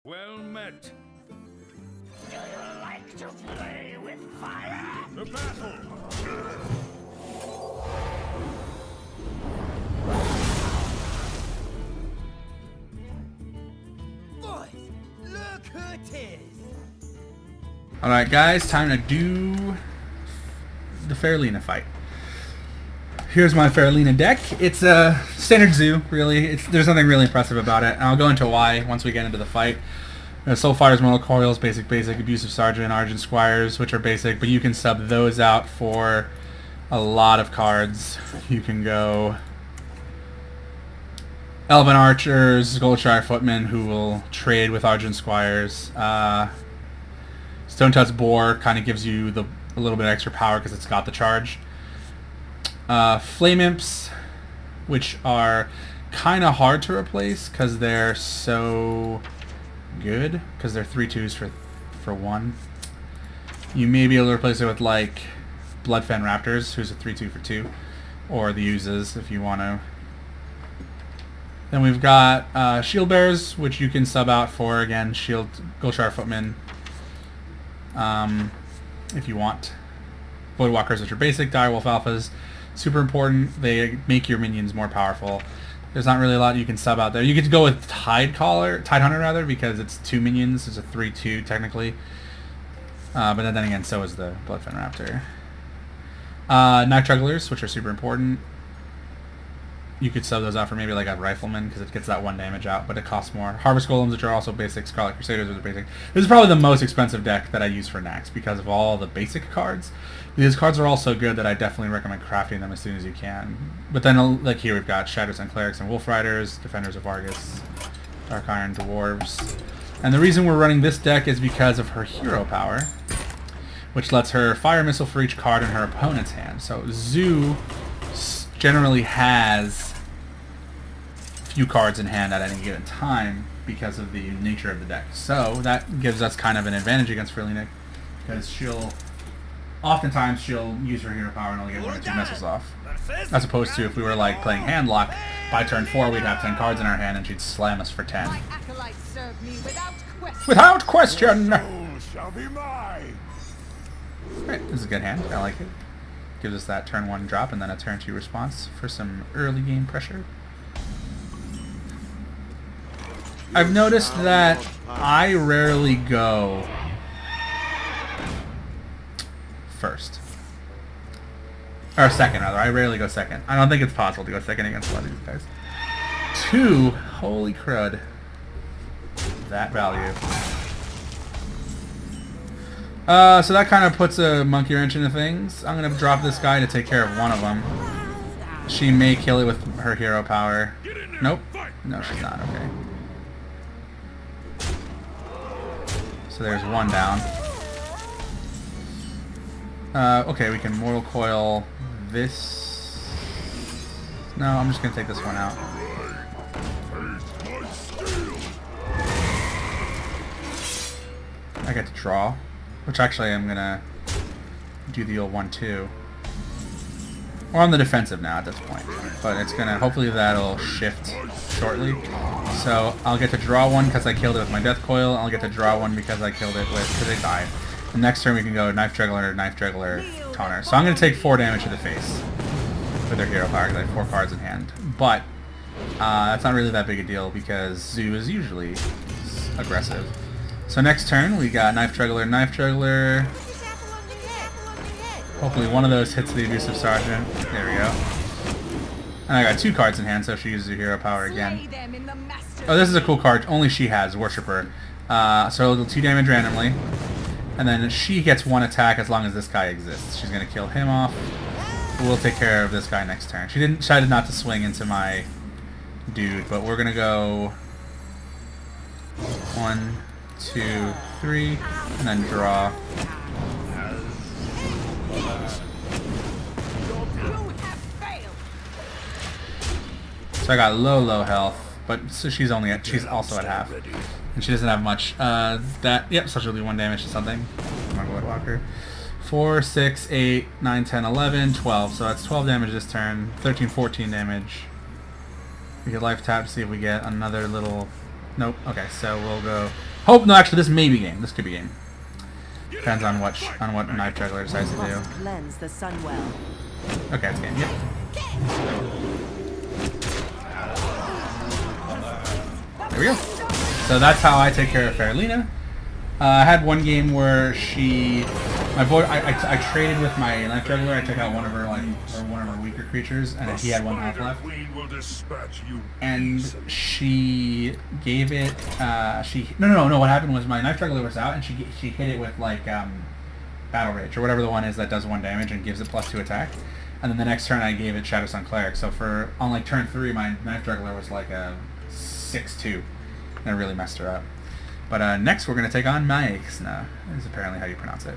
Well met. Do you like to play with fire? The battle! Boys, look who it is! Alright guys, time to do the Faerlina fight. Here's my Faerlina deck. It's a standard zoo, really. There's nothing really impressive about it. And I'll go into why once we get into the fight. Soul Fighters, Mortal Coils, basic, Abusive Sergeant, Argent Squires, which are basic, but you can sub those out for a lot of cards. You can go Elven Archers, Goldshire Footmen, who will trade with Argent Squires. Stone Tut's Boar kind of gives you a little bit extra power because it's got the charge. Flame Imps, which are kind of hard to replace because they're so good, because they're 3/2s for 1. You may be able to replace it with like Bloodfen Raptors, who's a 3/2 for 2, or the Uses if you want to. Then we've got Shield Bearers, which you can sub out for, again, Shield Goldshire Footmen, if you want. Voidwalkers, which are basic. Direwolf Alphas, super important. They make your minions more powerful. There's not really a lot you can sub out there. You get to go with Tide Hunter rather, because it's 2 minions. It's a 3/2 technically. But then again, so is the Bloodfen Raptor. Night Jugglers, which are super important. You could sub those out for maybe like a Rifleman, because it gets that 1 damage out, but it costs more. Harvest Golems, which are also basic. Scarlet Crusaders, which are basic. This is probably the most expensive deck that I use for Naxx because of all the basic cards. These cards are all so good that I definitely recommend crafting them as soon as you can. But then, like here, we've got Shadows and Clerics and Wolf Riders, Defenders of Argus, Dark Iron Dwarves. And the reason we're running this deck is because of her hero power, which lets her fire missile for each card in her opponent's hand. So Zoo generally has few cards in hand at any given time because of the nature of the deck. So that gives us kind of an advantage against Faerlina, because oftentimes she'll use her hero power and only get 1 or 2 missiles off. As opposed to if we were like playing Handlock, by turn 4 we'd have 10 cards in our hand and she'd slam us for 10. Without question! Shall be mine. Alright, this is a good hand. I like it. Gives us that turn 1 drop and then a turn 2 response for some early game pressure. I've noticed that I rarely go first. Or second, rather. I rarely go second. I don't think it's possible to go second against a lot of these guys. 2, holy crud. That value. So that kind of puts a monkey wrench into things. I'm going to drop this guy to take care of one of them. She may kill it with her hero power. Nope. No, she's not. Okay. So there's 1 down. Okay, we can Mortal Coil this. No, I'm just going to take this one out. I get to draw, which actually I'm going to do the old 1/2. We're on the defensive now at this point, but it's going to, hopefully that'll shift shortly. So I'll get to draw 1 because I killed it with my Death Coil. I'll get to draw 1 because I killed it with, because it died. The next turn we can go Knife Juggler, Taunter. So I'm going to take 4 damage to the face with their hero power because I have 4 cards in hand. But that's not really that big a deal because Zoo is usually aggressive. So next turn we got Knife Juggler. Hopefully one of those hits the Abusive Sergeant. There we go. And I got 2 cards in hand, so she uses her hero power again. Oh, this is a cool card. Only she has, Worshipper. So it'll do 2 damage randomly. And then she gets 1 attack as long as this guy exists. She's going to kill him off. We'll take care of this guy next turn. She decided not to swing into my dude, but we're going to go 1, 2, 3, and then draw. So I got low health, but so she's also at half, and she doesn't have much. So she'll do 1 damage to something. I'm gonna Voidwalker. 4, 6, 8, 9, 10, 11, 12. So that's 12 damage this turn. 13, 14 damage. We could life tap to see if we get another little... Nope. Okay, so we'll go Hope no, actually, this may be game. This could be game. Depends on what Knife Juggler decides to do. Cleanse the sun well. Okay, it's game. Yep. There we go. So that's how I take care of Fairlina. I had one game where I traded with my Knife Juggler. I took out one of her one of her weaker creatures, and he had 1 health left. And she gave it. No. What happened was my Knife Juggler was out, and she hit it with like Battle Rage or whatever the one is that does 1 damage and gives it +2 attack. And then the next turn I gave it Shadow Sun Cleric. So on like turn 3, my Knife Juggler was like a 6/2, and it really messed her up. But next we're going to take on Naxx. Is apparently how you pronounce it.